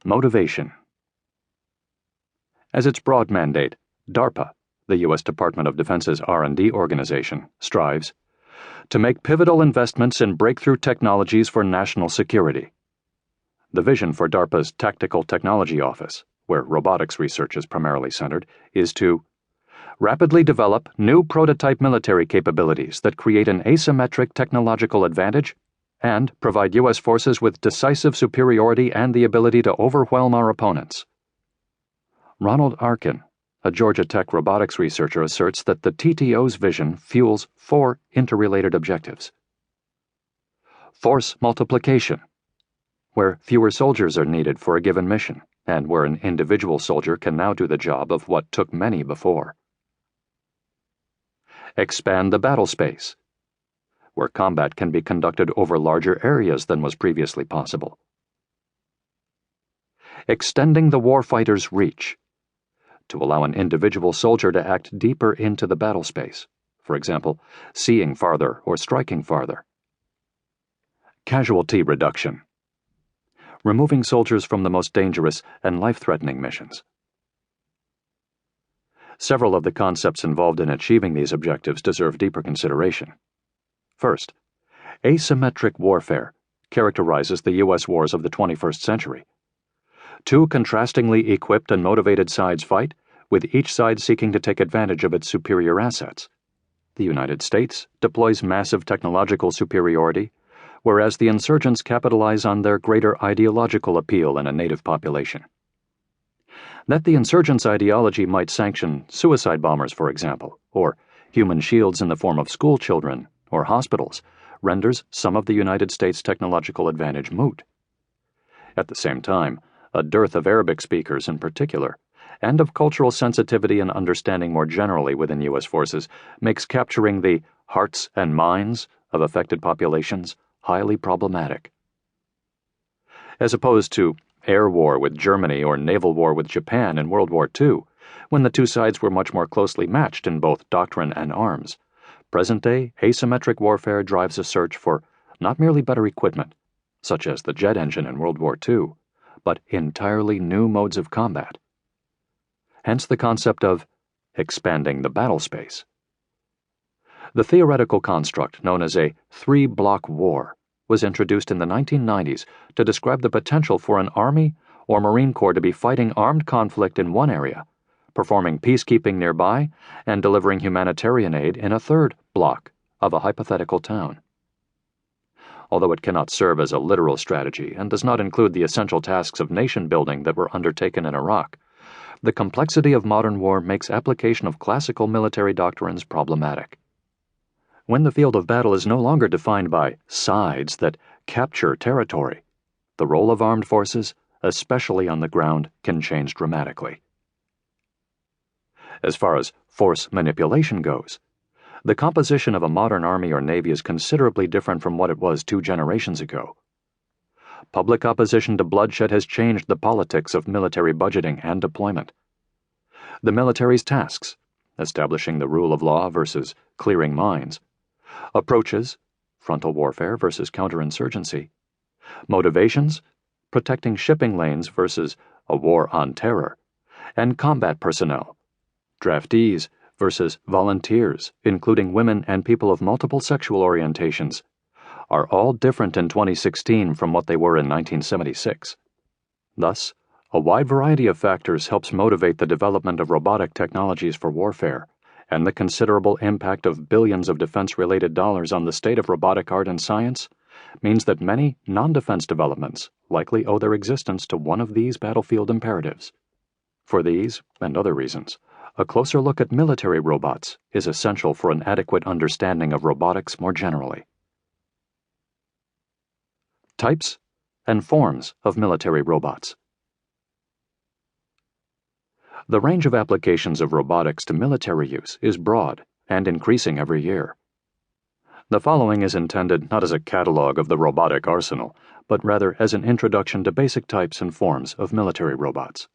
Motivation. As its broad mandate, DARPA, the U.S. Department of Defense's R&D organization, strives to make pivotal investments in breakthrough technologies for national security. The vision for DARPA's Tactical Technology Office, where robotics research is primarily centered, is to rapidly develop new prototype military capabilities that create an asymmetric technological advantage and provide U.S. forces with decisive superiority and the ability to overwhelm our opponents. Ronald Arkin, a Georgia Tech robotics researcher, asserts that the TTO's vision fuels 4 interrelated objectives. Force multiplication, where fewer soldiers are needed for a given mission, and where an individual soldier can now do the job of what took many before. Expand the battle space, where combat can be conducted over larger areas than was previously possible. Extending the warfighter's reach, to allow an individual soldier to act deeper into the battle space, for example, seeing farther or striking farther. Casualty reduction, removing soldiers from the most dangerous and life-threatening missions. Several of the concepts involved in achieving these objectives deserve deeper consideration. First, asymmetric warfare characterizes the U.S. wars of the 21st century. 2 contrastingly equipped and motivated sides fight, with each side seeking to take advantage of its superior assets. The United States deploys massive technological superiority, whereas the insurgents capitalize on their greater ideological appeal in a native population. That the insurgents' ideology might sanction suicide bombers, for example, or human shields in the form of school children or hospitals, renders some of the United States' technological advantage moot. At the same time, a dearth of Arabic speakers in particular, and of cultural sensitivity and understanding more generally within U.S. forces, makes capturing the hearts and minds of affected populations highly problematic. As opposed to air war with Germany or naval war with Japan in World War II, when the 2 sides were much more closely matched in both doctrine and arms, present-day asymmetric warfare drives a search for not merely better equipment, such as the jet engine in World War II, but entirely new modes of combat. Hence the concept of expanding the battle space. The theoretical construct known as a 3-block war was introduced in the 1990s to describe the potential for an Army or Marine Corps to be fighting armed conflict in one area, performing peacekeeping nearby, and delivering humanitarian aid in a 3rd block of a hypothetical town. Although it cannot serve as a literal strategy and does not include the essential tasks of nation-building that were undertaken in Iraq, the complexity of modern war makes application of classical military doctrines problematic. When the field of battle is no longer defined by sides that capture territory, the role of armed forces, especially on the ground, can change dramatically. As far as force manipulation goes, the composition of a modern army or navy is considerably different from what it was 2 generations ago. Public opposition to bloodshed has changed the politics of military budgeting and deployment. The military's tasks, establishing the rule of law versus clearing mines, approaches, frontal warfare versus counterinsurgency, motivations, protecting shipping lanes versus a war on terror, and combat personnel, draftees versus volunteers, including women and people of multiple sexual orientations, are all different in 2016 from what they were in 1976. Thus, a wide variety of factors helps motivate the development of robotic technologies for warfare, and the considerable impact of billions of defense-related dollars on the state of robotic art and science means that many non-defense developments likely owe their existence to one of these battlefield imperatives. For these, and other reasons, a closer look at military robots is essential for an adequate understanding of robotics more generally. Types and forms of military robots. The range of applications of robotics to military use is broad and increasing every year. The following is intended not as a catalog of the robotic arsenal, but rather as an introduction to basic types and forms of military robots.